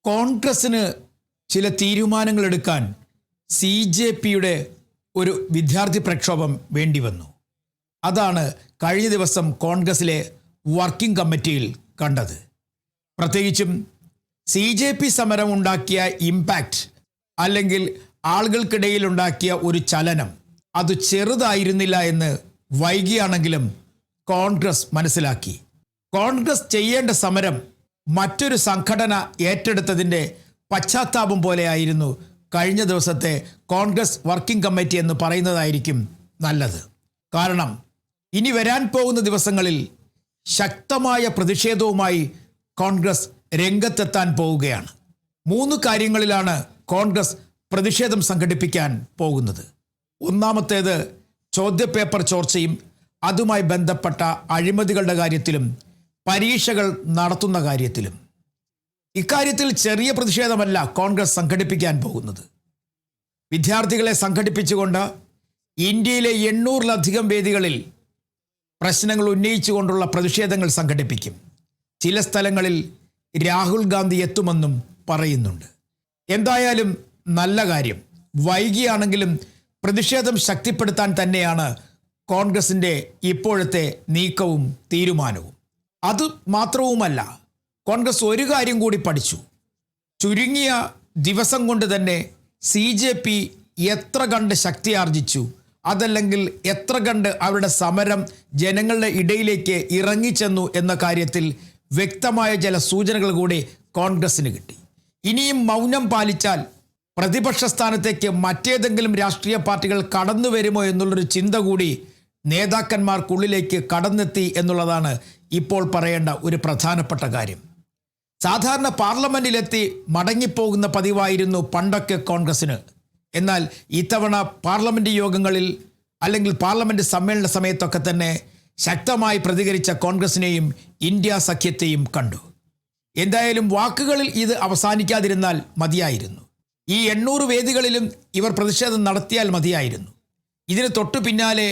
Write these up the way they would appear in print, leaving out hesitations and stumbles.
കോൺഗ്രസ്സിന് ചില തീരുമാനങ്ങൾ എടുക്കാൻ CJPയുടെ ഒരു വിദ്യാർത്ഥി പ്രക്ഷോഭം വേണ്ടി വന്നു. അതാണ് കഴിഞ്ഞ ദിവസം കോൺഗ്രസ്സിലെ വർക്കിംഗ് കമ്മിറ്റിയിൽ കണ്ടത്. പ്രത്യേകിച്ചും CJP സമരം ഉണ്ടാക്കിയ ഇമ്പാക്റ്റ് അല്ലെങ്കിൽ ആളുകൾക്കിടയിൽ ഉണ്ടാക്കിയ ഒരു ചലനം അത് ചെറുതായിരുന്നില്ല എന്ന് വൈകിയാണെങ്കിലും കോൺഗ്രസ് മനസ്സിലാക്കി. കോൺഗ്രസ് ചെയ്യേണ്ട സമരം മറ്റൊരു സംഘടന ഏറ്റെടുത്തതിൻ്റെ പശ്ചാത്താപം പോലെയായിരുന്നു കഴിഞ്ഞ ദിവസത്തെ കോൺഗ്രസ് വർക്കിംഗ് കമ്മിറ്റി എന്ന് പറയുന്നതായിരിക്കും നല്ലത്. കാരണം ഇനി വരാൻ പോകുന്ന ദിവസങ്ങളിൽ ശക്തമായ പ്രതിഷേധവുമായി കോൺഗ്രസ് രംഗത്തെത്താൻ പോവുകയാണ്. 3 കാര്യങ്ങളിലാണ് കോൺഗ്രസ് പ്രതിഷേധം സംഘടിപ്പിക്കാൻ പോകുന്നത്. ഒന്നാമത്തേത് ചോദ്യപേപ്പർ ചോർച്ചയും അതുമായി ബന്ധപ്പെട്ട അഴിമതികളുടെ കാര്യത്തിലും പരീക്ഷകൾ നടത്തുന്ന കാര്യത്തിലും. ഇക്കാര്യത്തിൽ ചെറിയ പ്രതിഷേധമല്ല കോൺഗ്രസ് സംഘടിപ്പിക്കാൻ പോകുന്നത്. വിദ്യാർത്ഥികളെ സംഘടിപ്പിച്ചുകൊണ്ട് ഇന്ത്യയിലെ 800-ലധികം വേദികളിൽ പ്രശ്നങ്ങൾ ഉന്നയിച്ചുകൊണ്ടുള്ള പ്രതിഷേധങ്ങൾ സംഘടിപ്പിക്കും. ചില സ്ഥലങ്ങളിൽ രാഹുൽ ഗാന്ധി എത്തുമെന്നും പറയുന്നുണ്ട്. എന്തായാലും നല്ല കാര്യം. വൈകിയാണെങ്കിലും പ്രതിഷേധം ശക്തിപ്പെടുത്താൻ തന്നെയാണ് കോൺഗ്രസിൻ്റെ ഇപ്പോഴത്തെ നീക്കവും തീരുമാനവും. അത് മാത്രവുമല്ല, കോൺഗ്രസ് ഒരു കാര്യം കൂടി പഠിച്ചു. ചുരുങ്ങിയ ദിവസം കൊണ്ട് തന്നെ CJP എത്ര കണ്ട് ശക്തി ആർജിച്ചു, അതല്ലെങ്കിൽ എത്ര കണ്ട് അവരുടെ സമരം ജനങ്ങളുടെ ഇടയിലേക്ക് ഇറങ്ങിച്ചെന്നു എന്ന കാര്യത്തിൽ വ്യക്തമായ ചില സൂചനകൾ കൂടി കോൺഗ്രസ്സിന് കിട്ടി. ഇനിയും മൗനം പാലിച്ചാൽ പ്രതിപക്ഷ സ്ഥാനത്തേക്ക് മറ്റേതെങ്കിലും രാഷ്ട്രീയ പാർട്ടികൾ കടന്നു വരുമോ എന്നുള്ളൊരു ചിന്ത കൂടി നേതാക്കന്മാർക്കുള്ളിലേക്ക് കടന്നെത്തി എന്നുള്ളതാണ് ഇപ്പോൾ പറയേണ്ട ഒരു പ്രധാനപ്പെട്ട കാര്യം. സാധാരണ പാർലമെൻറ്റിലെത്തി മടങ്ങിപ്പോകുന്ന പതിവായിരുന്നു പണ്ടൊക്കെ കോൺഗ്രസ്സിന്. എന്നാൽ ഇത്തവണ പാർലമെൻറ്റ് യോഗങ്ങളിൽ അല്ലെങ്കിൽ പാർലമെൻറ്റ് സമ്മേളന സമയത്തൊക്കെ തന്നെ ശക്തമായി പ്രതികരിച്ച കോൺഗ്രസിനെയും ഇന്ത്യ സഖ്യത്തെയും കണ്ടു. എന്തായാലും വാക്കുകളിൽ ഇത് അവസാനിക്കാതിരുന്നാൽ മതിയായിരുന്നു. ഈ 800 വേദികളിലും ഇവർ പ്രതിഷേധം നടത്തിയാൽ മതിയായിരുന്നു. ഇതിന് തൊട്ടു പിന്നാലെ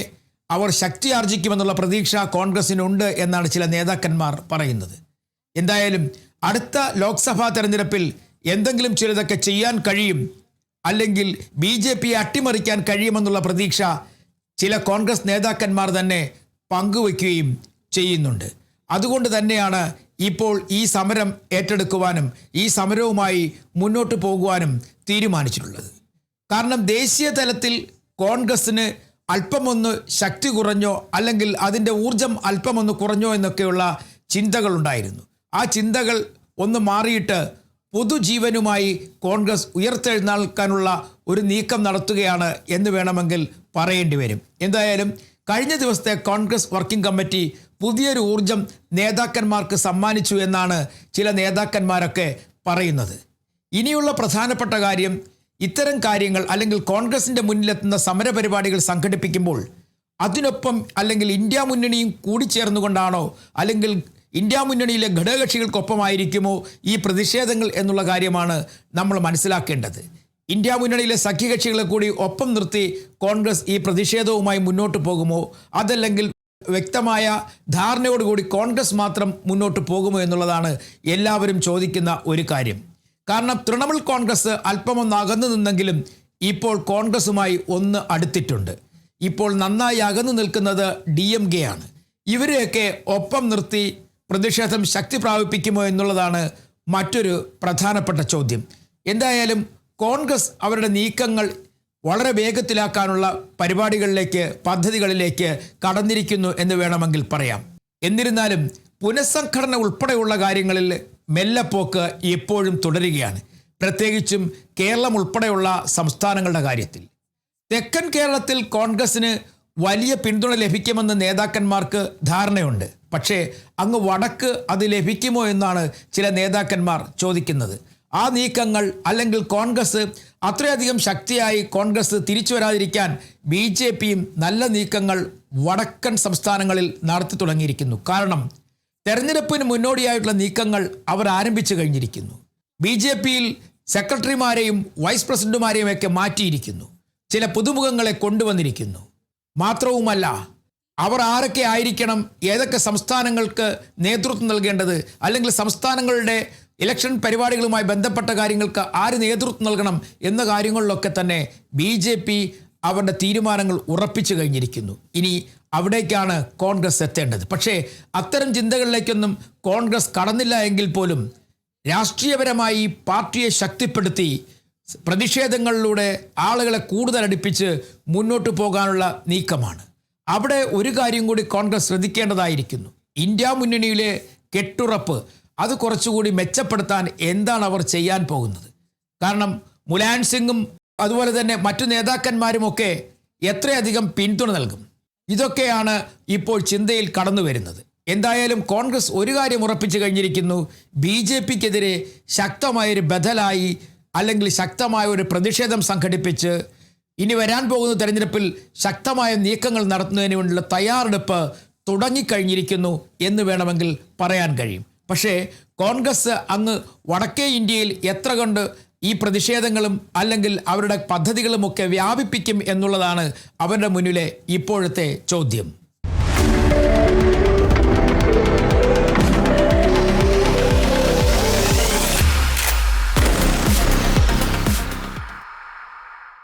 അവർ ശക്തി ആർജിക്കുമെന്നുള്ള പ്രതീക്ഷ കോൺഗ്രസിനുണ്ട് എന്നാണ് ചില നേതാക്കന്മാർ പറയുന്നത്. എന്തായാലും അടുത്ത ലോക്സഭാ തെരഞ്ഞെടുപ്പിൽ എന്തെങ്കിലും ചിലതൊക്കെ ചെയ്യാൻ കഴിയും, അല്ലെങ്കിൽ BJPയെ അട്ടിമറിക്കാൻ കഴിയുമെന്നുള്ള പ്രതീക്ഷ ചില കോൺഗ്രസ് നേതാക്കന്മാർ തന്നെ പങ്കുവയ്ക്കുകയും ചെയ്യുന്നുണ്ട്. അതുകൊണ്ട് തന്നെയാണ് ഇപ്പോൾ ഈ സമരം ഏറ്റെടുക്കുവാനും ഈ സമരവുമായി മുന്നോട്ട് പോകുവാനും തീരുമാനിച്ചിട്ടുള്ളത്. കാരണം ദേശീയ തലത്തിൽ കോൺഗ്രസ്സിന് അല്പമൊന്ന് ശക്തി കുറഞ്ഞോ അല്ലെങ്കിൽ അതിൻ്റെ ഊർജം അല്പമൊന്ന് കുറഞ്ഞോ എന്നൊക്കെയുള്ള ചിന്തകളുണ്ടായിരുന്നു. ആ ചിന്തകൾ ഒന്ന് മാറിയിട്ട് പൊതുജീവനുമായി കോൺഗ്രസ് ഉയർത്തെഴുന്നേൽക്കാനുള്ള ഒരു നീക്കം നടത്തുകയാണ് എന്ന് വേണമെങ്കിൽ പറയേണ്ടി വരും. എന്തായാലും കഴിഞ്ഞ ദിവസത്തെ കോൺഗ്രസ് വർക്കിംഗ് കമ്മിറ്റി പുതിയൊരു ഊർജം നേതാക്കന്മാർക്ക് സമ്മാനിച്ചു എന്നാണ് ചില നേതാക്കന്മാരൊക്കെ പറയുന്നത്. ഇനിയുള്ള പ്രധാനപ്പെട്ട കാര്യം, ഇത്തരം കാര്യങ്ങൾ അല്ലെങ്കിൽ കോൺഗ്രസിൻ്റെ മുന്നിലെത്തുന്ന സമരപരിപാടികൾ സംഘടിപ്പിക്കുമ്പോൾ അതിനൊപ്പം അല്ലെങ്കിൽ ഇന്ത്യ മുന്നണിയും കൂടിച്ചേർന്നുകൊണ്ടാണോ അല്ലെങ്കിൽ ഇന്ത്യ മുന്നണിയിലെ ഘടകകക്ഷികൾക്കൊപ്പമായിരിക്കുമോ ഈ പ്രതിഷേധങ്ങൾ എന്നുള്ള കാര്യമാണ് നമ്മൾ മനസ്സിലാക്കേണ്ടത്. ഇന്ത്യ മുന്നണിയിലെ സഖ്യകക്ഷികളെ കൂടി ഒപ്പം നിർത്തി കോൺഗ്രസ് ഈ പ്രതിഷേധവുമായി മുന്നോട്ട് പോകുമോ, അതല്ലെങ്കിൽ വ്യക്തമായ ധാരണയോടുകൂടി കോൺഗ്രസ് മാത്രം മുന്നോട്ട് പോകുമോ എന്നുള്ളതാണ് എല്ലാവരും ചോദിക്കുന്ന ഒരു കാര്യം. കാരണം തൃണമൂൽ കോൺഗ്രസ് അല്പമൊന്ന് അകന്നു നിന്നെങ്കിലും ഇപ്പോൾ കോൺഗ്രസുമായി ഒന്ന് അടുത്തിട്ടുണ്ട്. ഇപ്പോൾ നന്നായി അകന്നു നിൽക്കുന്നത് DMK ആണ്. ഇവരെയൊക്കെ ഒപ്പം നിർത്തി പ്രതിഷേധം ശക്തി പ്രാപിപ്പിക്കുമോ എന്നുള്ളതാണ് മറ്റൊരു പ്രധാനപ്പെട്ട ചോദ്യം. എന്തായാലും കോൺഗ്രസ് അവരുടെ നീക്കങ്ങൾ വളരെ വേഗത്തിലാക്കാനുള്ള പരിപാടികളിലേക്ക് പദ്ധതികളിലേക്ക് കടന്നിരിക്കുന്നു എന്ന് വേണമെങ്കിൽ പറയാം. എന്നിരുന്നാലും പുനഃസംഘടന ഉൾപ്പെടെയുള്ള കാര്യങ്ങളിൽ മെല്ലെപ്പോക്ക് എപ്പോഴും തുടരുകയാണ്. പ്രത്യേകിച്ചും കേരളം ഉൾപ്പെടെയുള്ള സംസ്ഥാനങ്ങളുടെ കാര്യത്തിൽ. തെക്കൻ കേരളത്തിൽ കോൺഗ്രസ്സിന് വലിയ പിന്തുണ ലഭിക്കുമെന്ന് നേതാക്കന്മാർക്ക് ധാരണയുണ്ട്. പക്ഷേ അങ്ങ് വടക്ക് അത് ലഭിക്കുമോ എന്നാണ് ചില നേതാക്കന്മാർ ചോദിക്കുന്നത്. ആ നീക്കങ്ങൾ അല്ലെങ്കിൽ കോൺഗ്രസ് അത്രയധികം ശക്തിയായി കോൺഗ്രസ് തിരിച്ചു വരാതിരിക്കാൻ BJPയും നല്ല നീക്കങ്ങൾ വടക്കൻ സംസ്ഥാനങ്ങളിൽ നടത്തി തുടങ്ങിയിരിക്കുന്നു. കാരണം തെരഞ്ഞെടുപ്പിന് മുന്നോടിയായിട്ടുള്ള നീക്കങ്ങൾ അവർ ആരംഭിച്ചു കഴിഞ്ഞിരിക്കുന്നു. BJPയിൽ സെക്രട്ടറിമാരെയും വൈസ് പ്രസിഡന്റുമാരെയും ഒക്കെ മാറ്റിയിരിക്കുന്നു. ചില പുതുമുഖങ്ങളെ കൊണ്ടുവന്നിരിക്കുന്നു. മാത്രവുമല്ല, അവർ ആരൊക്കെ ആയിരിക്കണം, ഏതൊക്കെ സംസ്ഥാനങ്ങൾക്ക് നേതൃത്വം നൽകേണ്ടത്, അല്ലെങ്കിൽ സംസ്ഥാനങ്ങളുടെ ഇലക്ഷൻ പരിപാടികളുമായി ബന്ധപ്പെട്ട കാര്യങ്ങൾക്ക് ആര് നേതൃത്വം നൽകണം എന്ന കാര്യങ്ങളിലൊക്കെ തന്നെ BJP അവരുടെ തീരുമാനങ്ങൾ ഉറപ്പിച്ചു കഴിഞ്ഞിരിക്കുന്നു. ഇനി അവിടേക്കാണ് കോൺഗ്രസ് എത്തേണ്ടത്. പക്ഷേ അത്തരം ചിന്തകളിലേക്കൊന്നും കോൺഗ്രസ് കടന്നില്ല എങ്കിൽ പോലും രാഷ്ട്രീയപരമായി പാർട്ടിയെ ശക്തിപ്പെടുത്തി പ്രതിഷേധങ്ങളിലൂടെ ആളുകളെ കൂടുതൽ അടുപ്പിച്ച് മുന്നോട്ട് പോകാനുള്ള നീക്കമാണ്. അവിടെ ഒരു കാര്യം കൂടി കോൺഗ്രസ് ശ്രദ്ധിക്കേണ്ടതായിരിക്കുന്നു. ഇന്ത്യ മുന്നണിയിലെ കെട്ടുറപ്പ് അത് കുറച്ചുകൂടി മെച്ചപ്പെടുത്താൻ എന്താണ് അവർ ചെയ്യാൻ പോകുന്നത്? കാരണം മുലായം സിംഗും അതുപോലെ തന്നെ മറ്റു നേതാക്കന്മാരുമൊക്കെ എത്രയധികം പിന്തുണ നൽകും? ഇതൊക്കെയാണ് ഇപ്പോൾ ചിന്തയിൽ കടന്നു വരുന്നത്. എന്തായാലും കോൺഗ്രസ് ഒരു കാര്യം ഉറപ്പിച്ചു കഴിഞ്ഞിരിക്കുന്നു. BJPക്കെതിരെ ശക്തമായൊരു ബദലായി അല്ലെങ്കിൽ ശക്തമായ ഒരു പ്രതിഷേധം സംഘടിപ്പിച്ച് ഇനി വരാൻ പോകുന്ന തെരഞ്ഞെടുപ്പിൽ ശക്തമായ നീക്കങ്ങൾ നടത്തുന്നതിന് വേണ്ടിയുള്ള തയ്യാറെടുപ്പ് തുടങ്ങിക്കഴിഞ്ഞിരിക്കുന്നു എന്ന് വേണമെങ്കിൽ പറയാൻ കഴിയും. പക്ഷേ കോൺഗ്രസ് അങ്ങ് വടക്കേ ഇന്ത്യയിൽ എത്ര കണ്ട് ഈ പ്രതിഷേധങ്ങളും അല്ലെങ്കിൽ അവരുടെ പദ്ധതികളുമൊക്കെ വ്യാപിപ്പിക്കും എന്നുള്ളതാണ് അവരുടെ മുന്നിലെ ഇപ്പോഴത്തെ ചോദ്യം.